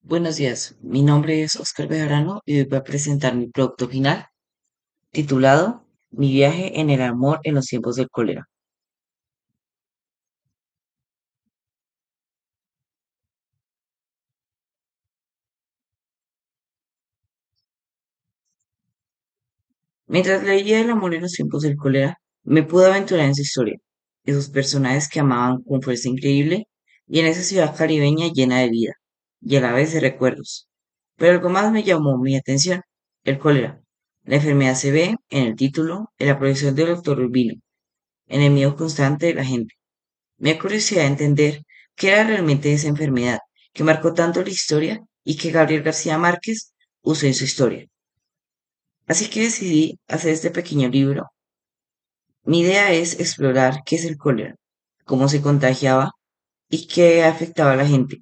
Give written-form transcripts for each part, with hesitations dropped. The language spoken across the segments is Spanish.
Buenos días, mi nombre es Oscar Bejarano y hoy voy a presentar mi producto final titulado Mi viaje en el amor en los tiempos del cólera. Mientras leía El amor en los tiempos del cólera, me pude aventurar en su historia, esos personajes que amaban con fuerza increíble y en esa ciudad caribeña llena de vida y a la vez de recuerdos. Pero algo más me llamó mi atención, el cólera. La enfermedad se ve en el título, en la profesión del doctor Urbino, enemigo constante de la gente. Me da curiosidad entender qué era realmente esa enfermedad que marcó tanto la historia y que Gabriel García Márquez usó en su historia. Así que decidí hacer este pequeño libro. Mi idea es explorar qué es el cólera, cómo se contagiaba y qué afectaba a la gente,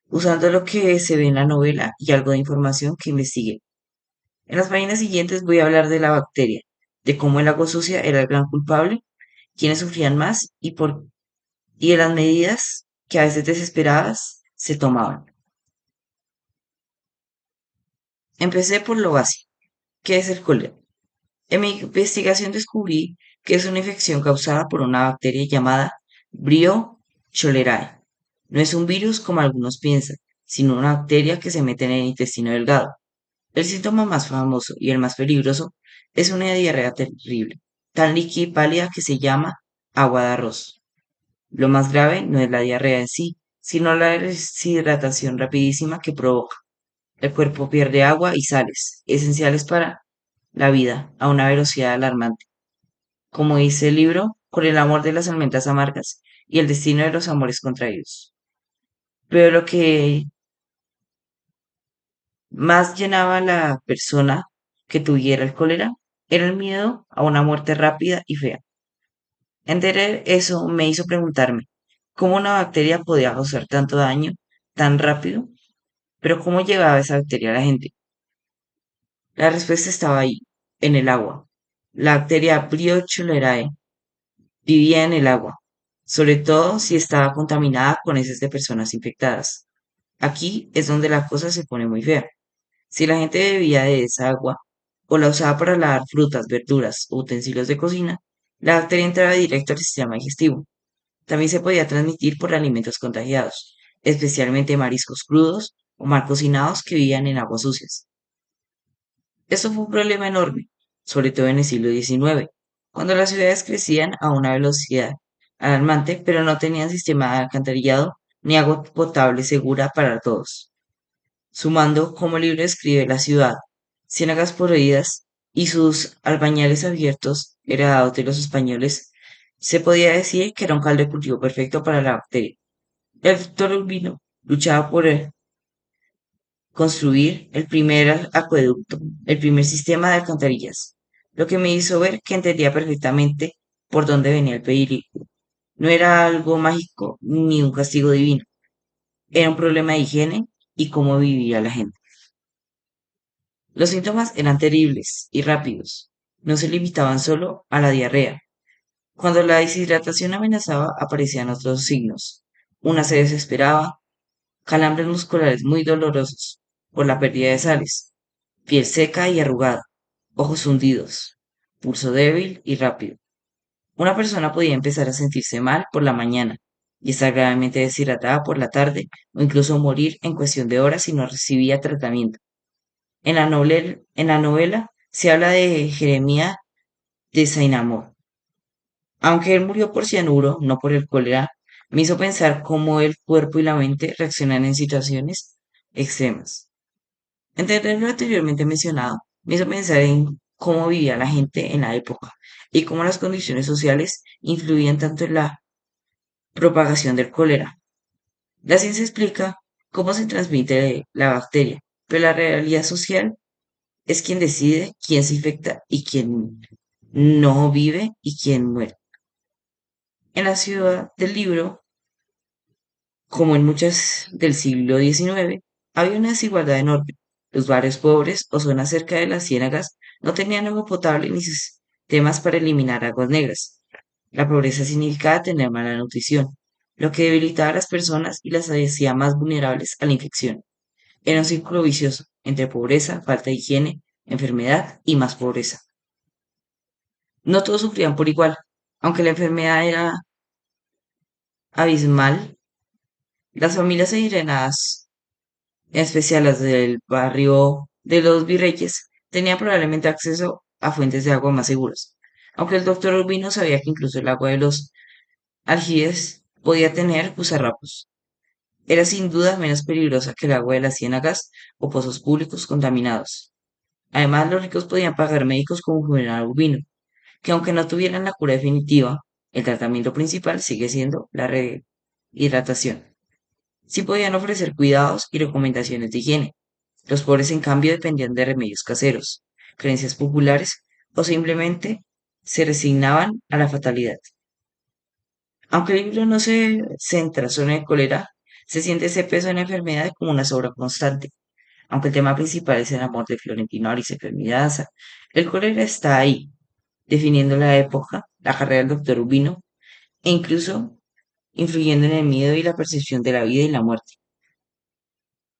usando lo que se ve en la novela y algo de información que investigué. En las páginas siguientes voy a hablar de la bacteria, de cómo el agua sucia era el gran culpable, quiénes sufrían más y de las medidas que a veces desesperadas se tomaban. Empecé por lo básico. ¿Qué es el cólera? En mi investigación descubrí que es una infección causada por una bacteria llamada Brio cholerae. No es un virus como algunos piensan, sino una bacteria que se mete en el intestino delgado. El síntoma más famoso y el más peligroso es una diarrea terrible, tan líquida y pálida que se llama agua de arroz. Lo más grave no es la diarrea en sí, sino la deshidratación rapidísima que provoca. El cuerpo pierde agua y sales, esenciales para la vida, a una velocidad alarmante. Como dice el libro, con el amor de las almendras amargas y el destino de los amores contraídos. Pero lo que más llenaba a la persona que tuviera el cólera era el miedo a una muerte rápida y fea. Entender eso me hizo preguntarme cómo una bacteria podía causar tanto daño tan rápido, pero cómo llegaba esa bacteria a la gente. La respuesta estaba ahí, en el agua. La bacteria Brio-Cholerae vivía en el agua, sobre todo si estaba contaminada con heces de personas infectadas. Aquí es donde la cosa se pone muy fea. Si la gente bebía de esa agua o la usaba para lavar frutas, verduras o utensilios de cocina, la bacteria entraba directo al sistema digestivo. También se podía transmitir por alimentos contagiados, especialmente mariscos crudos o mal cocinados que vivían en aguas sucias. Esto fue un problema enorme, sobre todo en el siglo XIX, cuando las ciudades crecían a una velocidad alarmante, pero no tenían sistema de alcantarillado ni agua potable segura para todos. Sumando, como el libro describe la ciudad, ciénagas podridas y sus albañales abiertos, heredados de los españoles, se podía decir que era un caldo de cultivo perfecto para la bacteria. El doctor Urbino luchaba por construir el primer acueducto, el primer sistema de alcantarillas, lo que me hizo ver que entendía perfectamente por dónde venía el peligro. No era algo mágico ni un castigo divino, era un problema de higiene y cómo vivía la gente. Los síntomas eran terribles y rápidos, no se limitaban solo a la diarrea. Cuando la deshidratación amenazaba, aparecían otros signos. Una se desesperaba, calambres musculares muy dolorosos por la pérdida de sales, piel seca y arrugada, ojos hundidos, pulso débil y rápido. Una persona podía empezar a sentirse mal por la mañana y estar gravemente deshidratada por la tarde o incluso morir en cuestión de horas si no recibía tratamiento. En la novela se habla de Jeremías de Sainamor. Aunque él murió por cianuro, no por el cólera, me hizo pensar cómo el cuerpo y la mente reaccionan en situaciones extremas. Entender lo anteriormente mencionado me hizo pensar en cómo vivía la gente en la época y cómo las condiciones sociales influían tanto en la propagación del cólera. La ciencia explica cómo se transmite la bacteria, pero la realidad social es quien decide quién se infecta y quién no vive y quién muere. En la ciudad del libro, como en muchas del siglo XIX, había una desigualdad enorme. Los barrios pobres o zonas cerca de las ciénagas no tenían agua potable ni sistemas para eliminar aguas negras. La pobreza significaba tener mala nutrición, lo que debilitaba a las personas y las hacía más vulnerables a la infección. Era un círculo vicioso entre pobreza, falta de higiene, enfermedad y más pobreza. No todos sufrían por igual. Aunque la enfermedad era abismal, las familias adineradas, en especial las del barrio de los Virreyes, tenían probablemente acceso a fuentes de agua más seguras. Aunque el doctor Urbino sabía que incluso el agua de los aljibes podía tener gusarrapos. Era sin duda menos peligrosa que el agua de las ciénagas o pozos públicos contaminados. Además, los ricos podían pagar médicos como Juvenal Urbino, que aunque no tuvieran la cura definitiva, el tratamiento principal sigue siendo la rehidratación. Sí podían ofrecer cuidados y recomendaciones de higiene. Los pobres, en cambio, dependían de remedios caseros, creencias populares o simplemente se resignaban a la fatalidad. Aunque el libro no se centra solo en el cólera, se siente ese peso de la enfermedad como una sobra constante. Aunque el tema principal es el amor de Florentino Ariza y Fermín Daza, el cólera está ahí, definiendo la época, la carrera del doctor Urbino e incluso influyendo en el miedo y la percepción de la vida y la muerte.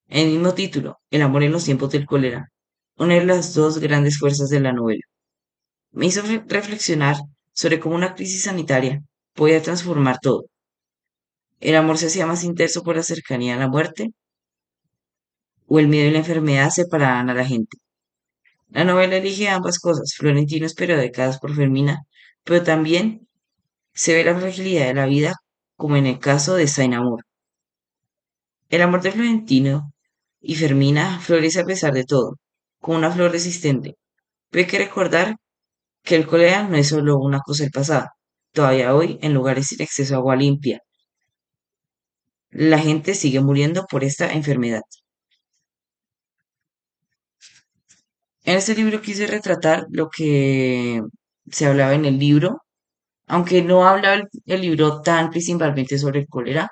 En el mismo título, El amor en los tiempos del cólera, una de las dos grandes fuerzas de la novela, me hizo reflexionar sobre cómo una crisis sanitaria podía transformar todo. El amor se hacía más intenso por la cercanía a la muerte, o el miedo y la enfermedad separaban a la gente. La novela elige ambas cosas. Florentino esperó décadas por Fermina, pero también se ve la fragilidad de la vida, como en el caso de Saint Amour. El amor de Florentino y Fermina florece a pesar de todo, como una flor resistente. Pero hay que recordar que el cólera no es solo una cosa del pasado. Todavía hoy, en lugares sin acceso a agua limpia, la gente sigue muriendo por esta enfermedad. En este libro quise retratar lo que se hablaba en el libro, aunque no habla el libro tan principalmente sobre el cólera,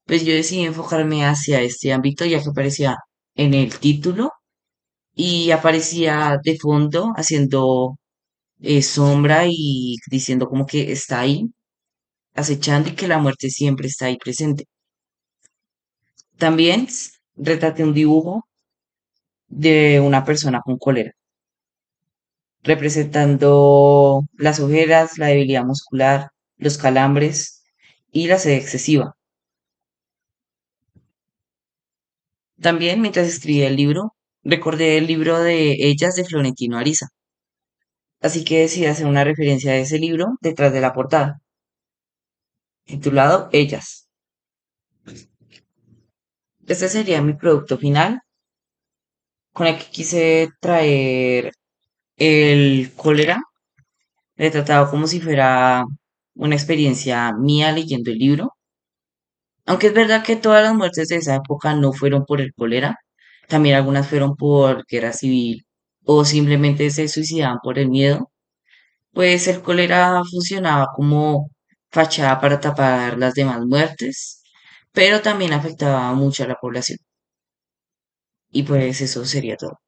pues yo decidí enfocarme hacia este ámbito ya que aparecía en el título y aparecía de fondo haciendo sombra y diciendo como que está ahí, acechando y que la muerte siempre está ahí presente. También retraté un dibujo de una persona con cólera, representando las ojeras, la debilidad muscular, los calambres y la sed excesiva. También, mientras escribía el libro, recordé el libro de Ellas de Florentino Ariza, así que decidí hacer una referencia a ese libro detrás de la portada, titulado Ellas. Este sería mi producto final, con el que quise traer el cólera, retratado como si fuera una experiencia mía leyendo el libro. Aunque es verdad que todas las muertes de esa época no fueron por el cólera, también algunas fueron por guerra civil o simplemente se suicidaban por el miedo, pues el cólera funcionaba como fachada para tapar las demás muertes, pero también afectaba mucho a la población. Y pues eso sería todo.